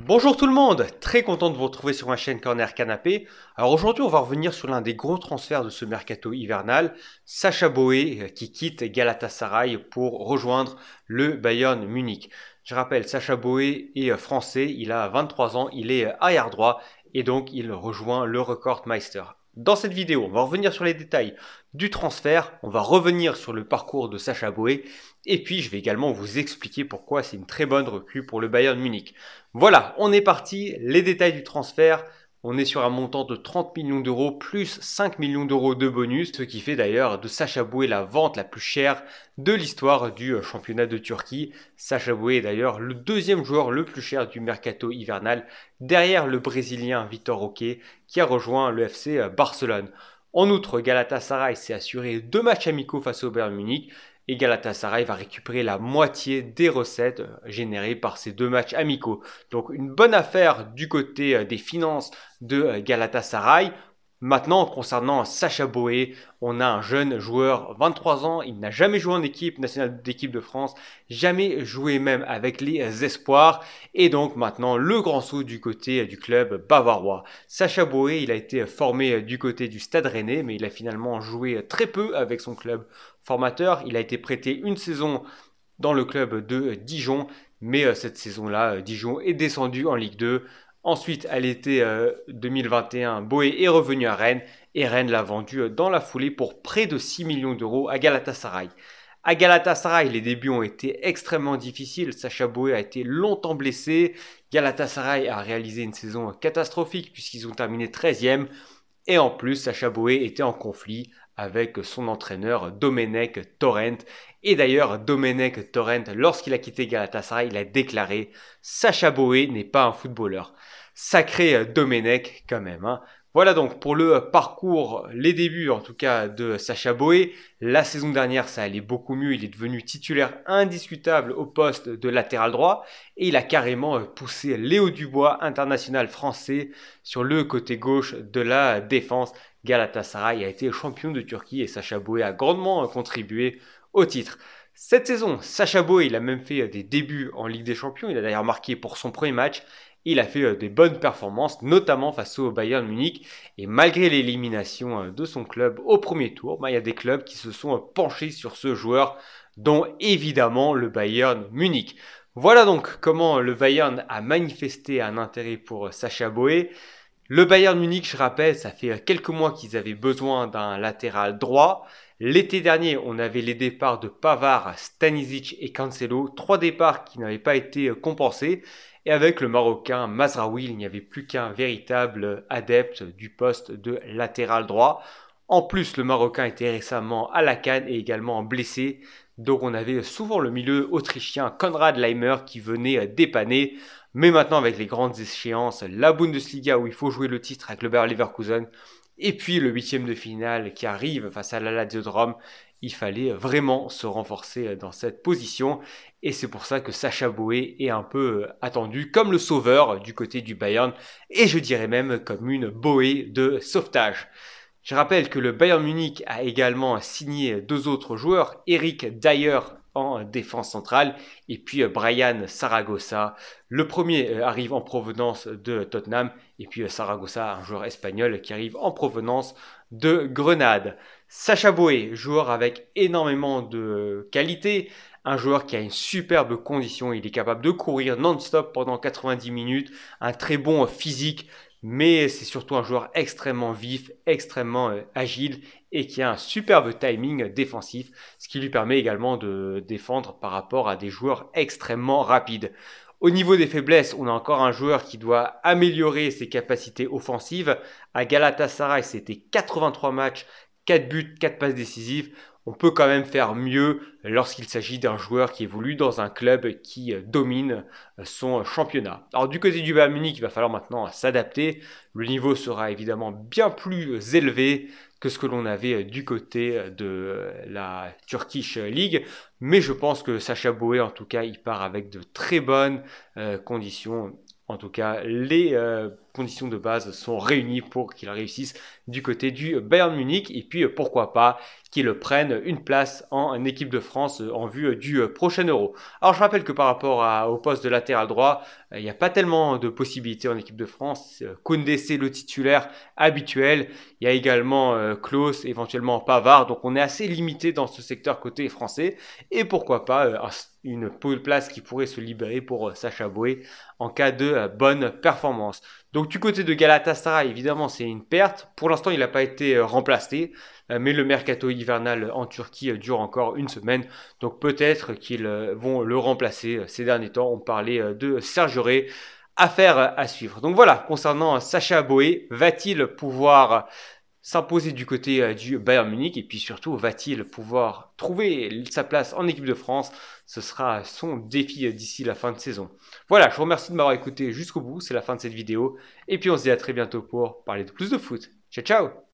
Bonjour tout le monde, très content de vous retrouver sur ma chaîne Corner Canapé. Alors aujourd'hui on va revenir sur l'un des gros transferts de ce mercato hivernal, Sacha Boey qui quitte Galatasaray pour rejoindre le Bayern Munich. Je rappelle, Sacha Boey est français, il a 23 ans, il est arrière droit et donc il rejoint le Rekordmeister. Dans cette vidéo, on va revenir sur les détails du transfert, on va revenir sur le parcours de Sacha Boey et puis je vais également vous expliquer pourquoi c'est une très bonne recrue pour le Bayern Munich. Voilà, on est parti, les détails du transfert. On est sur un montant de 30 millions d'euros plus 5 millions d'euros de bonus, ce qui fait d'ailleurs de Sacha Boey la vente la plus chère de l'histoire du championnat de Turquie. Sacha Boey est d'ailleurs le deuxième joueur le plus cher du mercato hivernal, derrière le Brésilien Vitor Roque qui a rejoint le FC Barcelone. En outre, Galatasaray s'est assuré 2 matchs amicaux face au Bayern Munich et Galatasaray va récupérer la moitié des recettes générées par ces 2 matchs amicaux. Donc une bonne affaire du côté des finances de Galatasaray. Maintenant, concernant Sacha Boey, on a un jeune joueur, 23 ans, il n'a jamais joué en équipe nationale d'équipe de France, jamais joué même avec les espoirs, et donc maintenant le grand saut du côté du club bavarois. Sacha Boey, il a été formé du côté du Stade Rennais, mais il a finalement joué très peu avec son club formateur. Il a été prêté une saison dans le club de Dijon, mais cette saison-là, Dijon est descendu en Ligue 2. Ensuite, à l'été 2021, Boé est revenu à Rennes et Rennes l'a vendu dans la foulée pour près de 6 millions d'euros à Galatasaray. À Galatasaray, les débuts ont été extrêmement difficiles. Sacha Boey a été longtemps blessé. Galatasaray a réalisé une saison catastrophique puisqu'ils ont terminé 13e. Et en plus, Sacha Boey était en conflit avec son entraîneur Domenech Torrent. Et d'ailleurs, Domenech Torrent, lorsqu'il a quitté Galatasaray, il a déclaré « Sacha Boey n'est pas un footballeur ». Sacré Domenech quand même, hein. Voilà donc pour le parcours, les débuts en tout cas de Sacha Boey. La saison dernière, ça allait beaucoup mieux. Il est devenu titulaire indiscutable au poste de latéral droit. Et il a carrément poussé Léo Dubois, international français, sur le côté gauche de la défense. Galatasaray a été champion de Turquie et Sacha Boey a grandement contribué au titre. Cette saison, Sacha Boey, il a même fait des débuts en Ligue des Champions. Il a d'ailleurs marqué pour son premier match. Il a fait des bonnes performances, notamment face au Bayern Munich. Et malgré l'élimination de son club au premier tour, il y a des clubs qui se sont penchés sur ce joueur, dont évidemment le Bayern Munich. Voilà donc comment le Bayern a manifesté un intérêt pour Sacha Boey. Le Bayern Munich, je rappelle, ça fait quelques mois qu'ils avaient besoin d'un latéral droit. L'été dernier, on avait les départs de Pavard, Stanisic et Cancelo, 3 départs qui n'avaient pas été compensés. Et avec le Marocain Mazraoui, il n'y avait plus qu'un véritable adepte du poste de latéral droit. En plus, le Marocain était récemment à la CAN et également blessé. Donc on avait souvent le milieu autrichien Konrad Laimer qui venait dépanner. Mais maintenant avec les grandes échéances, la Bundesliga où il faut jouer le titre avec le Bayer Leverkusen, et puis le huitième de finale qui arrive face à la Lazio de Rome, il fallait vraiment se renforcer dans cette position. Et c'est pour ça que Sacha Boey est un peu attendu comme le sauveur du côté du Bayern, et je dirais même comme une Boey de sauvetage. Je rappelle que le Bayern Munich a également signé 2 autres joueurs, Eric Dyer en défense centrale et puis Brian Saragossa. Le premier arrive en provenance de Tottenham et puis Saragossa, un joueur espagnol qui arrive en provenance de Grenade. Sacha Boey, joueur avec énormément de qualité, un joueur qui a une superbe condition, il est capable de courir non-stop pendant 90 minutes, un très bon physique, mais c'est surtout un joueur extrêmement vif, extrêmement agile et qui a un superbe timing défensif, ce qui lui permet également de défendre par rapport à des joueurs extrêmement rapides. Au niveau des faiblesses, on a encore un joueur qui doit améliorer ses capacités offensives. À Galatasaray, c'était 83 matchs, 4 buts, 4 passes décisives. On peut quand même faire mieux lorsqu'il s'agit d'un joueur qui évolue dans un club qui domine son championnat. Alors du côté du Bayern Munich, il va falloir maintenant s'adapter. Le niveau sera évidemment bien plus élevé que ce que l'on avait du côté de la Turkish League. Mais je pense que Sacha Boey, en tout cas, il part avec de très bonnes conditions. En tout cas, les conditions de base sont réunies pour qu'il réussisse du côté du Bayern Munich. Et puis pourquoi pas qu'il prenne une place en équipe de France en vue du prochain Euro. Alors je rappelle que par rapport au poste de latéral droit, il n'y a pas tellement de possibilités en équipe de France. Koundé, c'est le titulaire habituel. Il y a également Klose, éventuellement Pavard. Donc on est assez limité dans ce secteur côté français. Et pourquoi pas une place qui pourrait se libérer pour Sacha Boey en cas de bonne performance. Donc du côté de Galatasaray, évidemment, c'est une perte. Pour l'instant, il n'a pas été remplacé. Mais le mercato hivernal en Turquie dure encore une semaine. Donc peut-être qu'ils vont le remplacer. Ces derniers temps, on parlait de Serge Aurier. Affaire à suivre. Donc voilà, concernant Sacha Boey, va-t-il pouvoir s'imposer du côté du Bayern Munich et puis surtout va-t-il pouvoir trouver sa place en équipe de France? Ce sera son défi d'ici la fin de saison. Voilà, je vous remercie de m'avoir écouté jusqu'au bout, c'est la fin de cette vidéo et puis on se dit à très bientôt pour parler de plus de foot. Ciao ciao!